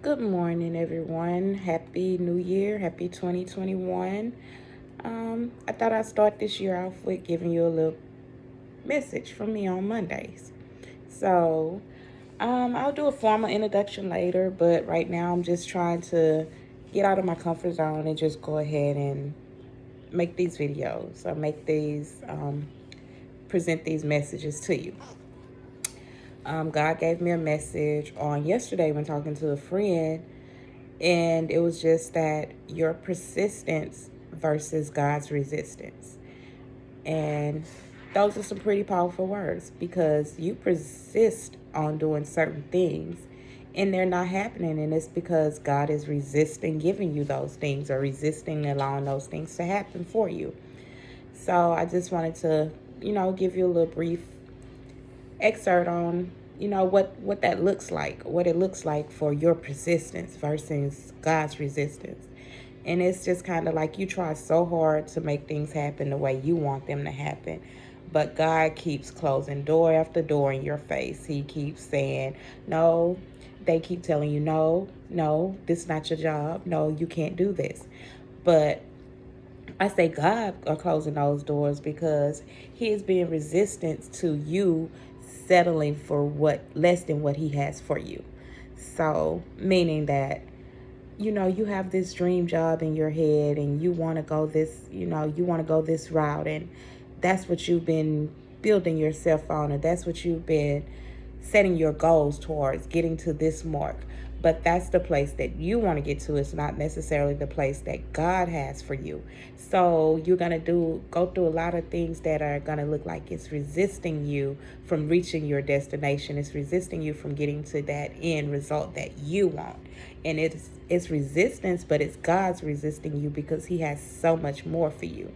Good morning, everyone. Happy New Year. Happy 2021. I thought I'd start this year off with giving you a little message from me on Mondays. So, I'll do a formal introduction later, but right now I'm just trying to get out of my comfort zone and just go ahead and make these videos or present these messages to you. God gave me a message on yesterday when talking to a friend. And it was just that your persistence versus God's resistance. And those are some pretty powerful words because you persist on doing certain things and they're not happening. And it's because God is resisting giving you those things or resisting allowing those things to happen for you. So I just wanted to, give you a little brief excerpt on what that looks like, what it looks like for your persistence versus God's resistance. And it's just kind of like you try so hard to make things happen the way you want them to happen, but God keeps closing door after door in your face. He keeps saying no. They keep telling you no, this is not your job, no, you can't do this. But I say God are closing those doors because he is being resistant to you settling for what less than what he has for you. So meaning that, you have this dream job in your head and you want to go this route, and that's what you've been building yourself on, and that's what you've been setting your goals towards, getting to this mark. But that's the place that you want to get to. It's not necessarily the place that God has for you. So you're going to go through a lot of things that are going to look like it's resisting you from reaching your destination. It's resisting you from getting to that end result that you want. And it's resistance, but it's God's resisting you because he has so much more for you.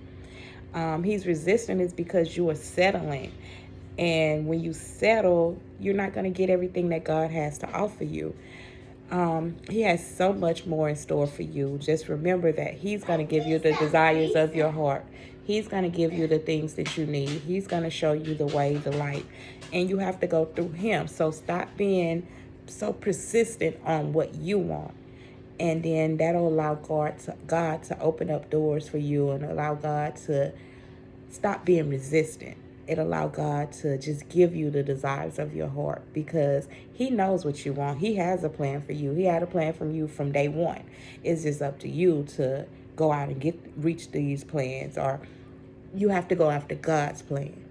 He's resisting is because you are settling. And when you settle, you're not going to get everything that God has to offer you. He has so much more in store for you. Just remember that he's going to give you the desires of your heart. He's going to give you the things that you need. He's going to show you the way, the light. And you have to go through him. So stop being so persistent on what you want. And then that'll allow God to open up doors for you and allow God to stop being resistant. It allow God to just give you the desires of your heart because he knows what you want. He has a plan for you. He had a plan from you from day one. It's just up to you to go out and reach these plans, or you have to go after God's plan,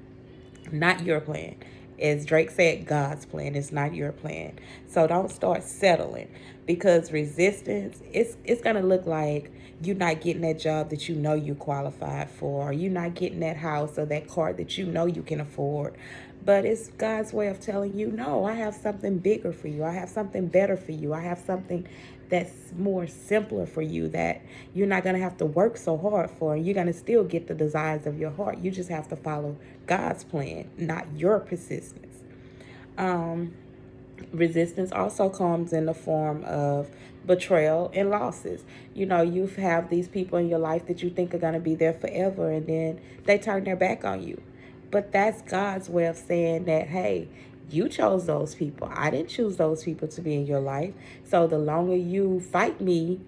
not your plan. As Drake said, God's plan is not your plan. So don't start settling, because resistance, it's going to look like you not getting that job that you know you qualified for, or you not getting that house or that car that you know you can afford. But it's God's way of telling you, no, I have something bigger for you. I have something better for you. I have something that's more simpler for you that you're not going to have to work so hard for. You're going to still get the desires of your heart. You just have to follow God's plan, not your persistence. Resistance also comes in the form of betrayal and losses. You have these people in your life that you think are going to be there forever, and then they turn their back on you. But that's God's way of saying that, hey, you chose those people. I didn't choose those people to be in your life. So the longer you fight me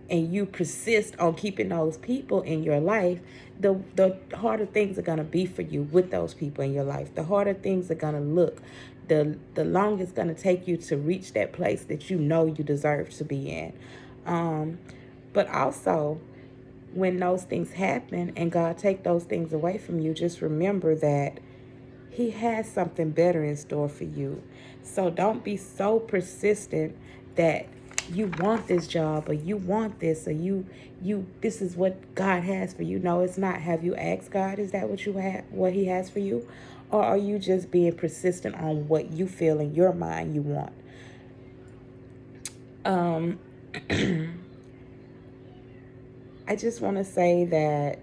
and you persist on keeping those people in your life, the harder things are going to be for you with those people in your life. The harder things are going to look. The longer it's going to take you to reach that place that you know you deserve to be in. But also, when those things happen and God take those things away from you, just remember that he has something better in store for you. So don't be so persistent that you want this job, or you want this, or you this is what God has for you. No, it's not. Have you asked God, is that what he has for you? Or are you just being persistent on what you feel in your mind you want? I just want to say that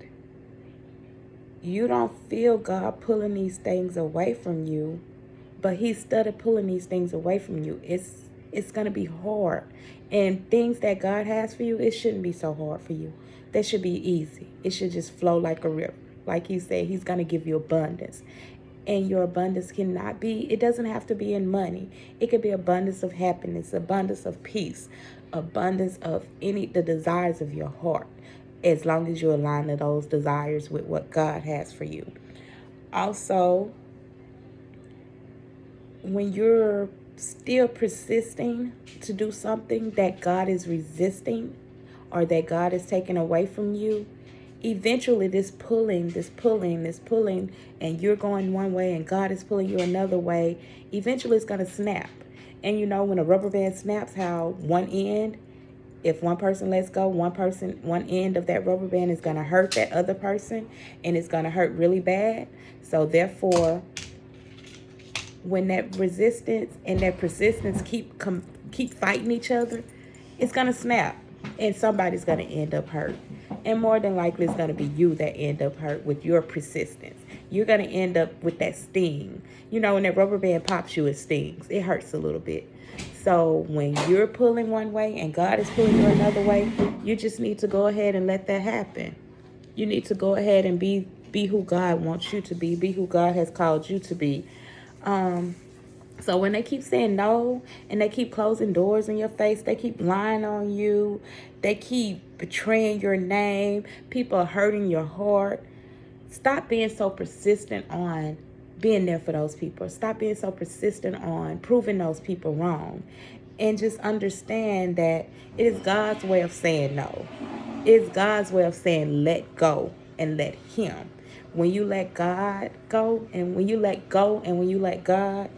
you don't feel God pulling these things away from you, but he started pulling these things away from you. It's going to be hard. And things that God has for you, it shouldn't be so hard for you. They should be easy. It should just flow like a river. Like he said, he's going to give you abundance. And your abundance cannot be, it doesn't have to be in money. It could be abundance of happiness, abundance of peace, abundance of the desires of your heart, as long as you align to those desires with what God has for you. Also, when you're still persisting to do something that God is resisting or that God is taking away from you, eventually this pulling, and you're going one way and God is pulling you another way, eventually it's going to snap. And you know, when a rubber band snaps, how one end, if one person lets go, one end of that rubber band is going to hurt that other person, and it's going to hurt really bad. So therefore, when that resistance and that persistence keep fighting each other, it's gonna snap, and somebody's gonna end up hurt. And more than likely, it's gonna be you that end up hurt with your persistence. You're gonna end up with that sting. You know, when that rubber band pops you, it stings. It hurts a little bit. So when you're pulling one way and God is pulling you another way, you just need to go ahead and let that happen. You need to go ahead and be who God wants you to be who God has called you to be. Um, so when they keep saying no and they keep closing doors in your face, they keep lying on you, they keep betraying your name, people are hurting your heart, stop being so persistent on being there for those people. Stop being so persistent on proving those people wrong. And just understand that it is God's way of saying no. It's God's way of saying let go and let Him. When you let God go, and when you let go, and when you let God,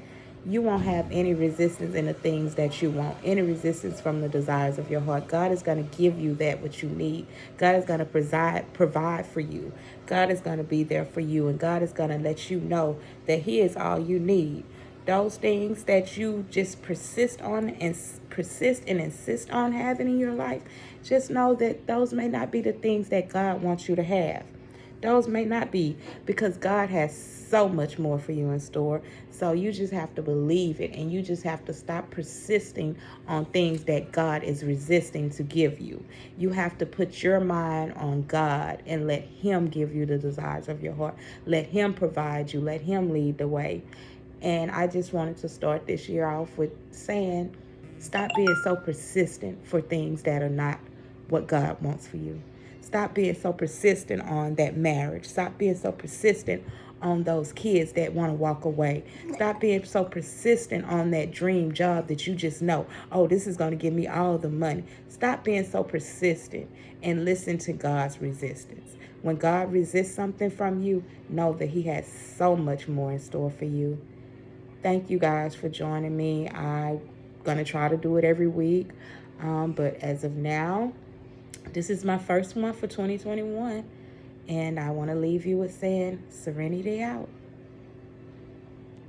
you won't have any resistance in the things that you want, any resistance from the desires of your heart. God is going to give you that what you need. God is going to provide for you. God is going to be there for you, and God is going to let you know that He is all you need. Those things that you just persist and insist on having in your life, just know that those may not be the things that God wants you to have. Those may not be, because God has so much more for you in store. So you just have to believe it, and you just have to stop persisting on things that God is resisting to give you. You have to put your mind on God and let Him give you the desires of your heart. Let Him provide you. Let Him lead the way. And I just wanted to start this year off with saying, stop being so persistent for things that are not what God wants for you. Stop being so persistent on that marriage. Stop being so persistent on those kids that want to walk away. Stop being so persistent on that dream job that you just know, oh, this is going to give me all the money. Stop being so persistent and listen to God's resistance. When God resists something from you, know that He has so much more in store for you. Thank you guys for joining me. I'm going to try to do it every week. But as of now, this is my first one for 2021. And I want to leave you with saying, Serenity Out.